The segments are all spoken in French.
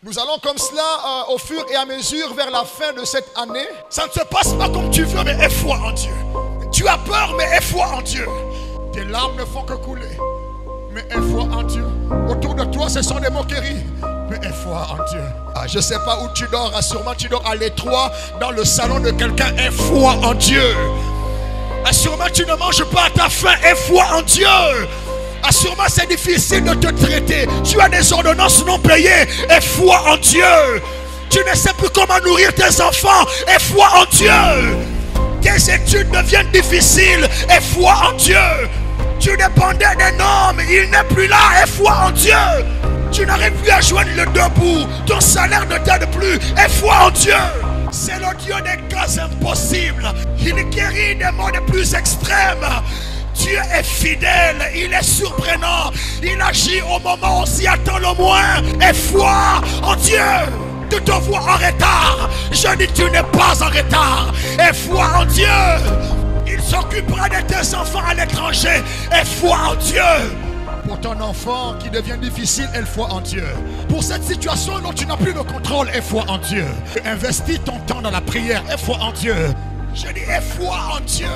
Nous allons comme cela au fur et à mesure vers la fin de cette année. Ça ne se passe pas comme tu veux, mais aie foi en Dieu. Tu as peur, mais aie foi en Dieu. Tes larmes ne font que couler, mais aie foi en Dieu. Autour de toi, ce sont des moqueries, mais aie foi en Dieu. Je ne sais pas où tu dors, sûrement tu dors à l'étroit dans le salon de quelqu'un. Aie foi en Dieu. Sûrement tu ne manges pas à ta faim. Aie foi en Dieu. Sûrement c'est difficile de te traiter. Tu as des ordonnances non payées. Aie foi en Dieu. Tu ne sais plus comment nourrir tes enfants. Aie foi en Dieu. Tes études deviennent difficiles. Aie foi en Dieu. Tu dépendais d'un homme, il n'est plus là. Aie foi en Dieu. Tu n'arrives plus à joindre le debout. Ton salaire ne t'aide plus. Aie foi en Dieu. C'est le Dieu des cas impossibles. Il guérit des maux les plus extrêmes. Dieu est fidèle, il est surprenant. Il agit au moment où on s'y attend le moins. Aie foi en Dieu. Tu te vois en retard. Je dis tu n'es pas en retard. Aie foi en Dieu. Il s'occupera de tes enfants à l'étranger. Aie foi en Dieu. Pour ton enfant qui devient difficile, aie foi en Dieu. Pour cette situation dont tu n'as plus de contrôle, aie foi en Dieu. Investis ton temps dans la prière, aie foi en Dieu. Je dis aie foi en Dieu.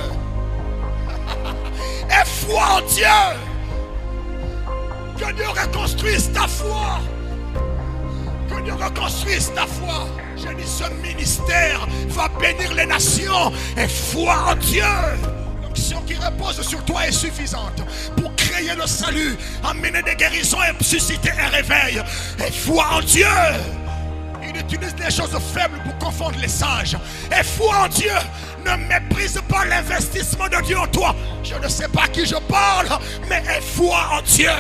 Aie foi en Dieu. Que Dieu reconstruise ta foi. Que Dieu reconstruise ta foi. Je dis ce ministère va bénir les nations. Aie foi en Dieu. L'onction qui repose sur toi est suffisante pour créer le salut, amener des guérisons et susciter un réveil. Aie foi en Dieu. Il utilise les choses faibles pour confondre les sages. Aie foi en Dieu. Ne méprise pas l'investissement de Dieu en toi. Je ne sais pas à qui je parle, mais aie foi en Dieu.